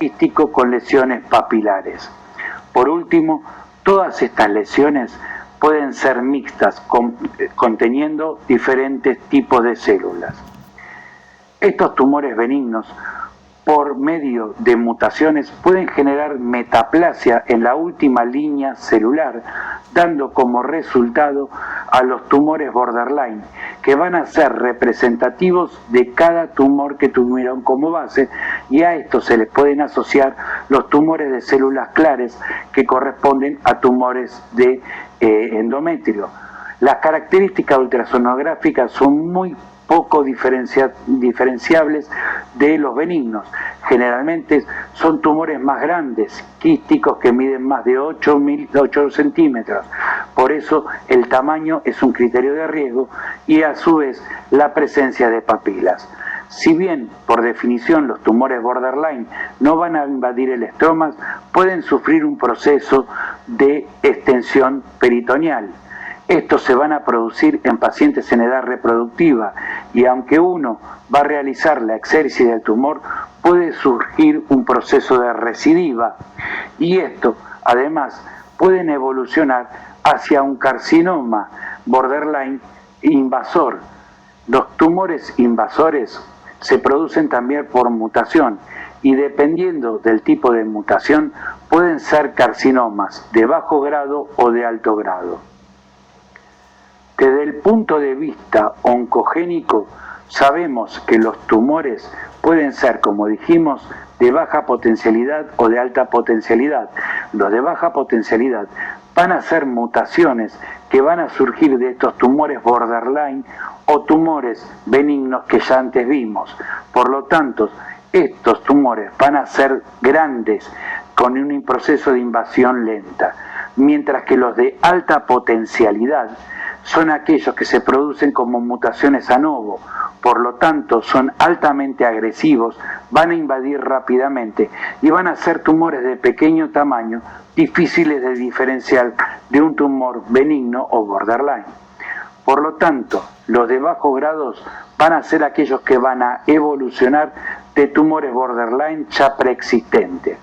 quístico con lesiones papilares. Por último, todas estas lesiones pueden ser mixtas, conteniendo diferentes tipos de células. Estos tumores benignos, por medio de mutaciones, pueden generar metaplasia en la última línea celular, dando como resultado a los tumores borderline, que van a ser representativos de cada tumor que tuvieron como base, y a esto se les pueden asociar los tumores de células claras, que corresponden a tumores de endometrio. Las características ultrasonográficas son muy poco diferenciables de los benignos. Generalmente son tumores más grandes, quísticos, que miden más de 8 centímetros. Por eso el tamaño es un criterio de riesgo, y a su vez la presencia de papilas. Si bien, por definición, los tumores borderline no van a invadir el estroma, pueden sufrir un proceso de extensión peritoneal. Estos se van a producir en pacientes en edad reproductiva, y aunque uno va a realizar la exéresis del tumor, puede surgir un proceso de recidiva, y esto además pueden evolucionar hacia un carcinoma borderline invasor. Los tumores invasores se producen también por mutación, y dependiendo del tipo de mutación pueden ser carcinomas de bajo grado o de alto grado. Desde el punto de vista oncogénico, sabemos que los tumores pueden ser, como dijimos, de baja potencialidad o de alta potencialidad. Los de baja potencialidad van a ser mutaciones que van a surgir de estos tumores borderline o tumores benignos que ya antes vimos. Por lo tanto, estos tumores van a ser grandes con un proceso de invasión lenta, mientras que los de alta potencialidad son aquellos que se producen como mutaciones a novo. Por lo tanto, son altamente agresivos, van a invadir rápidamente y van a ser tumores de pequeño tamaño, difíciles de diferenciar de un tumor benigno o borderline. Por lo tanto, los de bajos grados van a ser aquellos que van a evolucionar de tumores borderline ya preexistentes,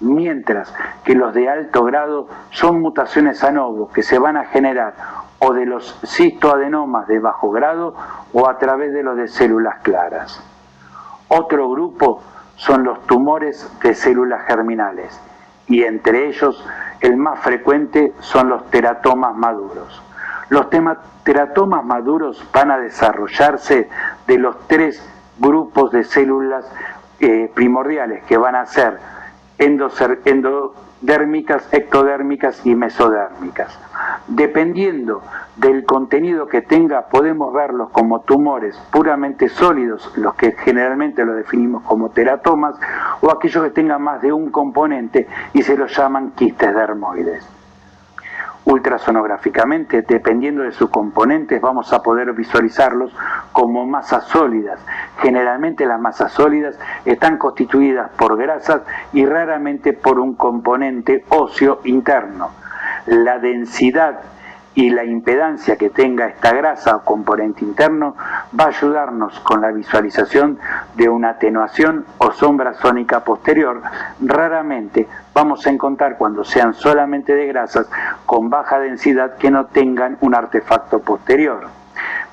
mientras que los de alto grado son mutaciones a novo que se van a generar o de los cistoadenomas de bajo grado o a través de los de células claras. Otro grupo son los tumores de células germinales, y entre ellos el más frecuente son los teratomas maduros. Los teratomas maduros van a desarrollarse de los tres grupos de células primordiales, que van a ser endodérmicas, ectodérmicas y mesodérmicas. Dependiendo del contenido que tenga, podemos verlos como tumores puramente sólidos, los que generalmente los definimos como teratomas, o aquellos que tengan más de un componente y se los llaman quistes dermoides. Ultrasonográficamente, dependiendo de sus componentes, vamos a poder visualizarlos como masas sólidas. Generalmente las masas sólidas están constituidas por grasas y raramente por un componente óseo interno. La densidad y la impedancia que tenga esta grasa o componente interno va a ayudarnos con la visualización de una atenuación o sombra sónica posterior. Raramente vamos a encontrar, cuando sean solamente de grasas con baja densidad, que no tengan un artefacto posterior.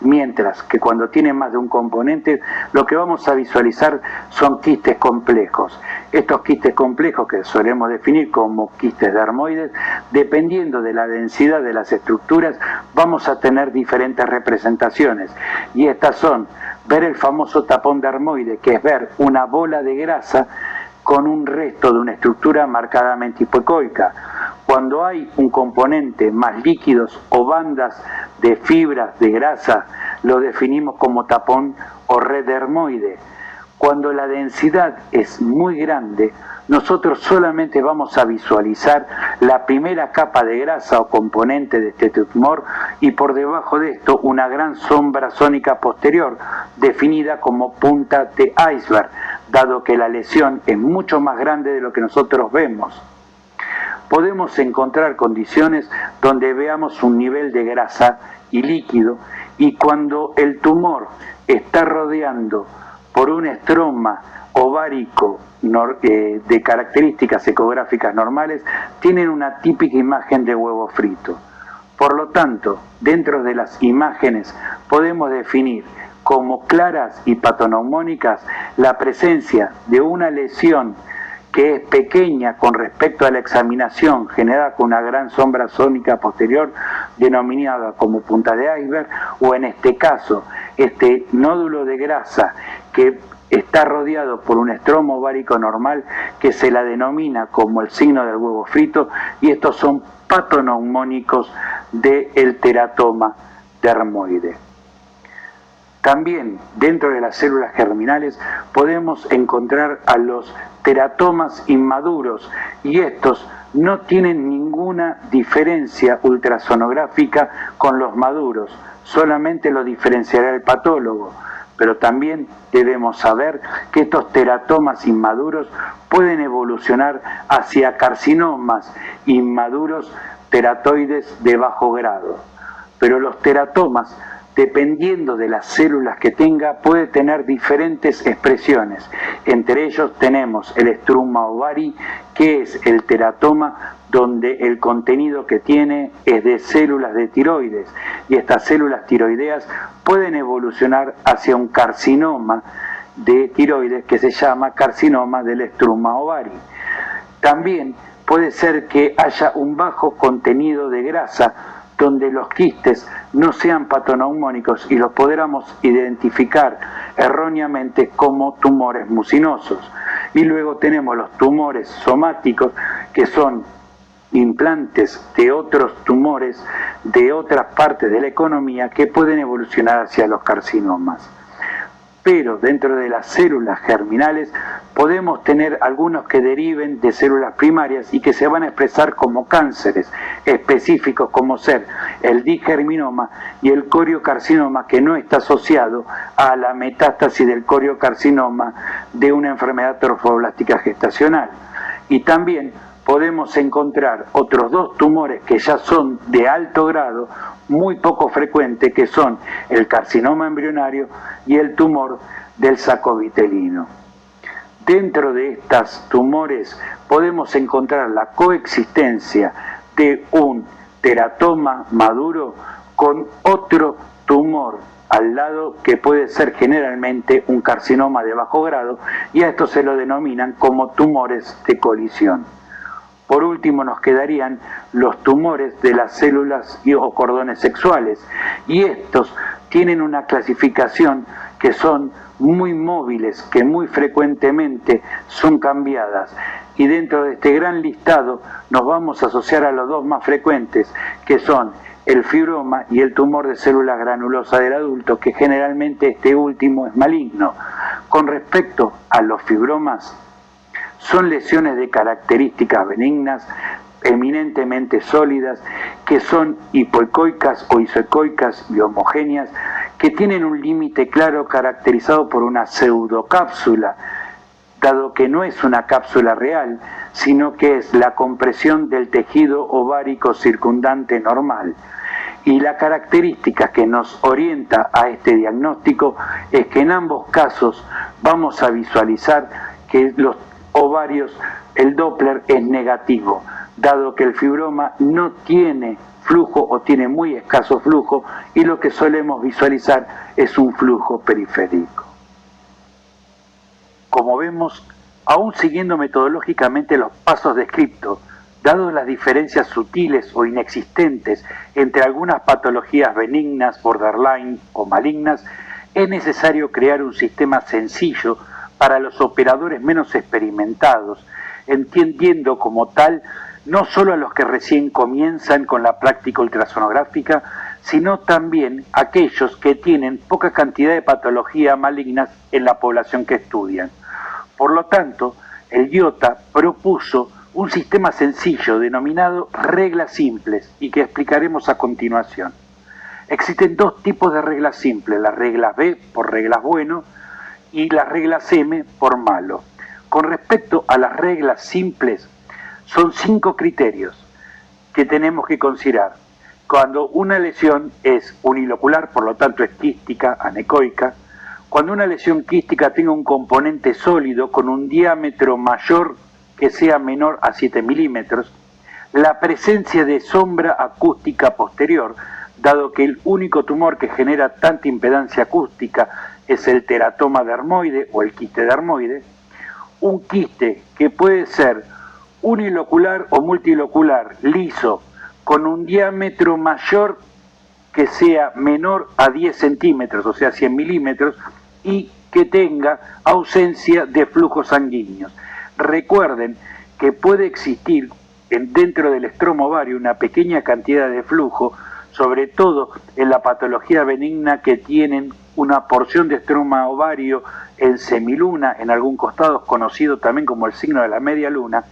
Mientras que cuando tienen más de un componente, lo que vamos a visualizar son quistes complejos. Estos quistes complejos, que solemos definir como quistes dermoides, dependiendo de la densidad de las estructuras, vamos a tener diferentes representaciones. Y estas son ver el famoso tapón dermoide, que es ver una bola de grasa con un resto de una estructura marcadamente hipoecoica. Cuando hay un componente más líquidos o bandas de fibras de grasa, lo definimos como tapón o red dermoide. Cuando la densidad es muy grande, nosotros solamente vamos a visualizar la primera capa de grasa o componente de este tumor, y por debajo de esto una gran sombra sónica posterior, definida como punta de iceberg, dado que la lesión es mucho más grande de lo que nosotros vemos. Podemos encontrar condiciones donde veamos un nivel de grasa y líquido, y cuando el tumor está rodeando por un estroma ovárico de características ecográficas normales, tienen una típica imagen de huevo frito. Por lo tanto, dentro de las imágenes podemos definir como claras y patoneumónicas la presencia de una lesión que es pequeña con respecto a la examinación, generada con una gran sombra sónica posterior denominada como punta de iceberg, o en este caso, este nódulo de grasa que está rodeado por un estroma ovárico normal que se la denomina como el signo del huevo frito, y estos son patoneumónicos del teratoma dermoide. También dentro de las células germinales podemos encontrar a los teratomas inmaduros, y estos no tienen ninguna diferencia ultrasonográfica con los maduros, solamente lo diferenciará el patólogo. Pero también debemos saber que estos teratomas inmaduros pueden evolucionar hacia carcinomas inmaduros teratoides de bajo grado. Pero los teratomas, dependiendo de las células que tenga, puede tener diferentes expresiones. Entre ellos tenemos el estruma ovari, que es el teratoma donde el contenido que tiene es de células de tiroides, y estas células tiroideas pueden evolucionar hacia un carcinoma de tiroides que se llama carcinoma del estruma ovari. También puede ser que haya un bajo contenido de grasa, donde los quistes no sean patoneumónicos y los podamos identificar erróneamente como tumores mucinosos. Y luego tenemos los tumores somáticos, que son implantes de otros tumores de otras partes de la economía que pueden evolucionar hacia los carcinomas. Pero dentro de las células germinales podemos tener algunos que deriven de células primarias y que se van a expresar como cánceres específicos, como ser el digerminoma y el coriocarcinoma, que no está asociado a la metástasis del coriocarcinoma de una enfermedad trofoblástica gestacional. Y también podemos encontrar otros dos tumores que ya son de alto grado, muy poco frecuente, que son el carcinoma embrionario y el tumor del saco vitelino. Dentro de estos tumores podemos encontrar la coexistencia de un teratoma maduro con otro tumor al lado, que puede ser generalmente un carcinoma de bajo grado, y a esto se lo denominan como tumores de colisión. Por último nos quedarían los tumores de las células o cordones sexuales, y estos tienen una clasificación que son muy móviles, que muy frecuentemente son cambiadas, y dentro de este gran listado nos vamos a asociar a los dos más frecuentes, que son el fibroma y el tumor de célula granulosa del adulto, que generalmente este último es maligno. Con respecto a los fibromas, son lesiones de características benignas, eminentemente sólidas, que son hipoecoicas o isoecoicas y homogéneas, que tienen un límite claro caracterizado por una pseudocápsula, dado que no es una cápsula real, sino que es la compresión del tejido ovárico circundante normal. Y la característica que nos orienta a este diagnóstico es que en ambos casos vamos a visualizar que los ovarios, el Doppler es negativo, dado que el fibroma no tiene flujo o tiene muy escaso flujo, y lo que solemos visualizar es un flujo periférico. Como vemos, aún siguiendo metodológicamente los pasos descritos, dadas las diferencias sutiles o inexistentes entre algunas patologías benignas, borderline o malignas, es necesario crear un sistema sencillo para los operadores menos experimentados, entendiendo como tal no solo a los que recién comienzan con la práctica ultrasonográfica, sino también a aquellos que tienen poca cantidad de patologías malignas en la población que estudian. Por lo tanto, el IOTA propuso un sistema sencillo denominado reglas simples, y que explicaremos a continuación. Existen dos tipos de reglas simples: las reglas B por reglas bueno y las reglas M por malo. Con respecto a las reglas simples, son 5 criterios que tenemos que considerar. Cuando una lesión es unilocular, por lo tanto es quística, anecoica; Cuando una lesión quística tenga un componente sólido con un diámetro mayor que sea menor a 7 milímetros, la presencia de sombra acústica posterior, dado que el único tumor que genera tanta impedancia acústica es el teratoma dermoide o el quiste dermoide, un quiste que puede ser unilocular o multilocular, liso, con un diámetro mayor que sea menor a 10 centímetros, o sea 100 milímetros, y que tenga ausencia de flujos sanguíneos. Recuerden que puede existir dentro del estroma ovario una pequeña cantidad de flujo, sobre todo en la patología benigna que tienen una porción de estroma ovario en semiluna, en algún costado, conocido también como el signo de la media luna,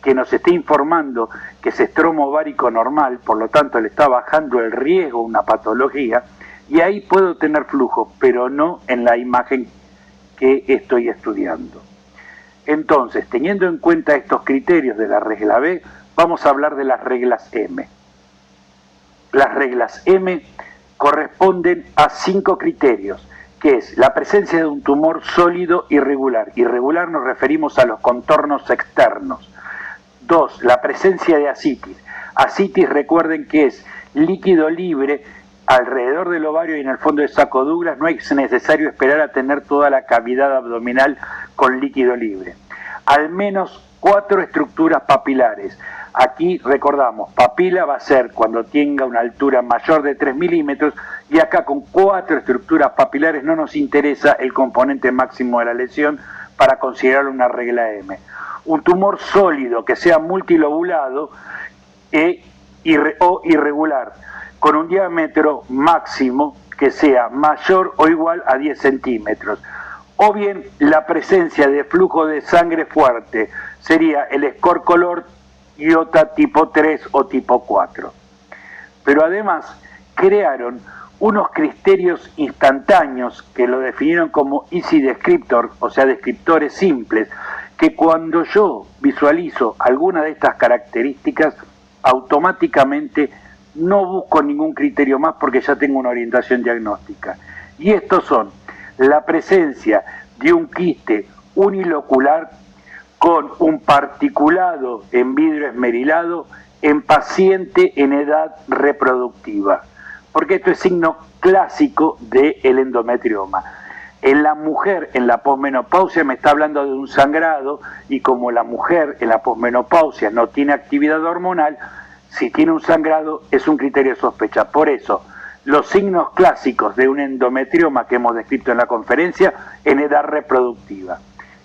que nos esté informando que es estroma ovárico normal, por lo tanto le está bajando el riesgo a una patología, y ahí puedo tener flujo, pero no en la imagen que estoy estudiando. Entonces, teniendo en cuenta estos criterios de la regla B, vamos a hablar de las reglas M. Las reglas M corresponden a 5 criterios, que es la presencia de un tumor sólido irregular. Irregular nos referimos a los contornos externos. 2. La presencia de ascitis. Ascitis, recuerden que es líquido libre alrededor del ovario y en el fondo del saco Douglas. No es necesario esperar a tener toda la cavidad abdominal con líquido libre. Al menos 4 estructuras papilares. Aquí recordamos, papila va a ser cuando tenga una altura mayor de 3 milímetros, y acá con 4 estructuras papilares no nos interesa el componente máximo de la lesión para considerar una regla M. Un tumor sólido que sea multilobulado o irregular, con un diámetro máximo que sea mayor o igual a 10 centímetros. O bien la presencia de flujo de sangre fuerte, sería el score color IOTA tipo 3 o tipo 4. Pero además crearon unos criterios instantáneos que lo definieron como easy descriptor, o sea, descriptores simples, que cuando yo visualizo alguna de estas características, automáticamente no busco ningún criterio más porque ya tengo una orientación diagnóstica. Y estos son la presencia de un quiste unilocular con un particulado en vidrio esmerilado en paciente en edad reproductiva, porque esto es signo clásico del endometrioma. En la mujer, en la posmenopausia, me está hablando de un sangrado, y como la mujer en la posmenopausia no tiene actividad hormonal, si tiene un sangrado es un criterio de sospecha. Por eso, los signos clásicos de un endometrioma que hemos descrito en la conferencia, en edad reproductiva.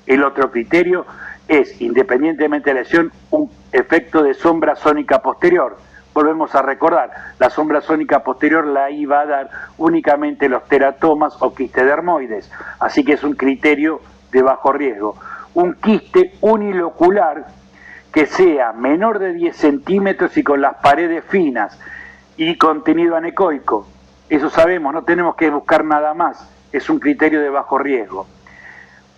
El otro criterio es, independientemente de la lesión, un efecto de sombra sónica posterior. Volvemos a recordar, la sombra sónica posterior la iba a dar únicamente los teratomas o quistes dermoides, así que es un criterio de bajo riesgo. Un quiste unilocular que sea menor de 10 centímetros y con las paredes finas y contenido anecoico. Eso sabemos, no tenemos que buscar nada más, es un criterio de bajo riesgo.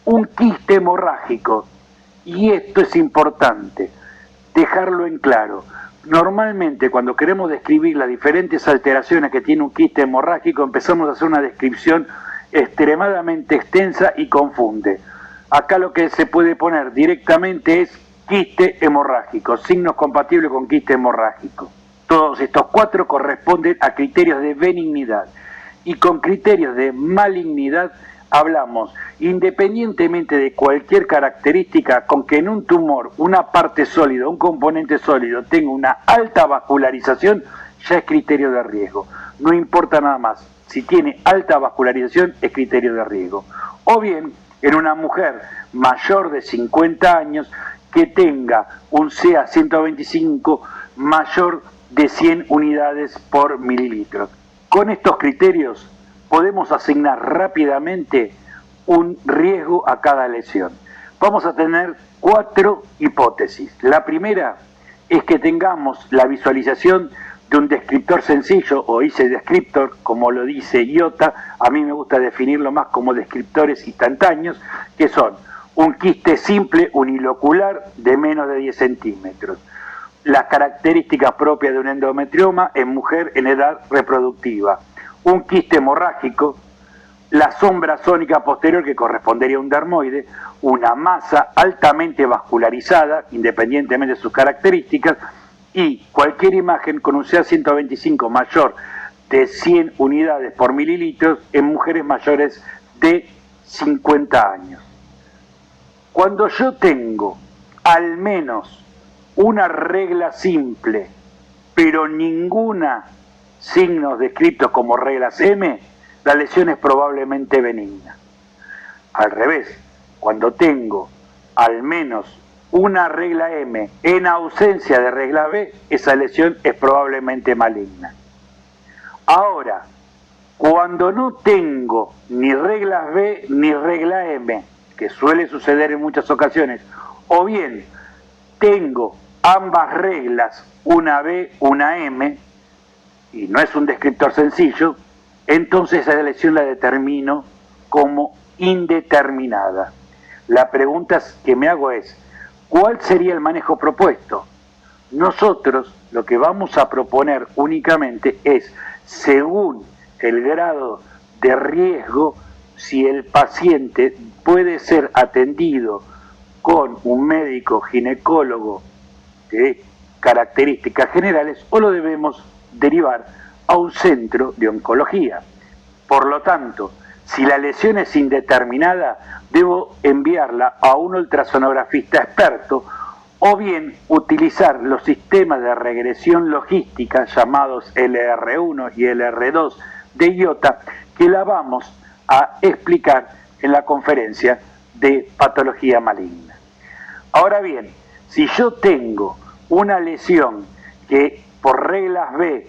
Un quiste hemorrágico, y esto es importante, dejarlo en claro. Normalmente cuando queremos describir las diferentes alteraciones que tiene un quiste hemorrágico, empezamos a hacer una descripción extremadamente extensa y confunde. Acá lo que se puede poner directamente es quiste hemorrágico, signos compatibles con quiste hemorrágico. Todos estos 4 corresponden a criterios de benignidad, y con criterios de malignidad hablamos, independientemente de cualquier característica, con que en un tumor una parte sólida, un componente sólido tenga una alta vascularización, ya es criterio de riesgo. No importa nada más, si tiene alta vascularización es criterio de riesgo. O bien en una mujer mayor de 50 años que tenga un CA 125 mayor de 100 unidades por mililitro. Con estos criterios podemos asignar rápidamente un riesgo a cada lesión. Vamos a tener 4 hipótesis. La primera es que tengamos la visualización de un descriptor sencillo o easy descriptor, como lo dice IOTA. A mí me gusta definirlo más como descriptores instantáneos, que son un quiste simple unilocular de menos de 10 centímetros. Las características propias de un endometrioma en mujer en edad reproductiva. Un quiste hemorrágico, la sombra sónica posterior, que correspondería a un dermoide, una masa altamente vascularizada, independientemente de sus características, y cualquier imagen con un CA125 mayor de 100 unidades por mililitros en mujeres mayores de 50 años. Cuando yo tengo al menos una regla simple, pero ninguna signos descritos como reglas M, la lesión es probablemente benigna. Al revés, cuando tengo al menos una regla M en ausencia de regla B, esa lesión es probablemente maligna. Ahora, cuando no tengo ni regla B ni regla M, que suele suceder en muchas ocasiones, o bien tengo ambas reglas, una B, una M, y no es un descriptor sencillo, entonces esa lesión la determino como indeterminada. La pregunta que me hago es, ¿cuál sería el manejo propuesto? Nosotros lo que vamos a proponer únicamente es, según el grado de riesgo, si el paciente puede ser atendido con un médico ginecólogo de características generales o lo debemos derivar a un centro de oncología. Por lo tanto, si la lesión es indeterminada, debo enviarla a un ultrasonografista experto o bien utilizar los sistemas de regresión logística llamados LR1 y LR2 de IOTA, que la vamos a explicar en la conferencia de patología maligna. Ahora bien, si yo tengo una lesión que por reglas B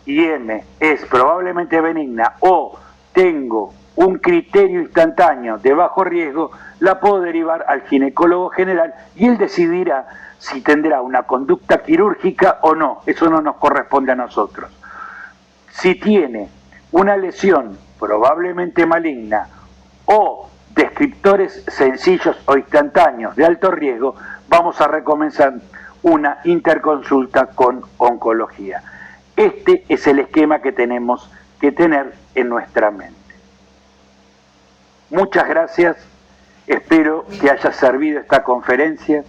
y M es probablemente benigna o tengo un criterio instantáneo de bajo riesgo, la puedo derivar al ginecólogo general y él decidirá si tendrá una conducta quirúrgica o no. Eso no nos corresponde a nosotros. Si tiene una lesión probablemente maligna o descriptores sencillos o instantáneos de alto riesgo, vamos a recomenzar una interconsulta con oncología. Este es el esquema que tenemos que tener en nuestra mente. Muchas gracias, espero que haya servido esta conferencia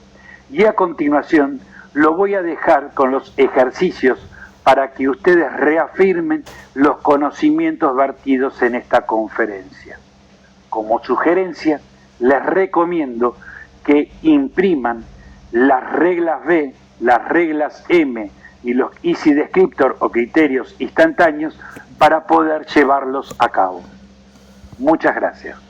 y a continuación lo voy a dejar con los ejercicios para que ustedes reafirmen los conocimientos vertidos en esta conferencia. Como sugerencia, les recomiendo que impriman las reglas B, las reglas M y los Easy Descriptor o criterios instantáneos para poder llevarlos a cabo. Muchas gracias.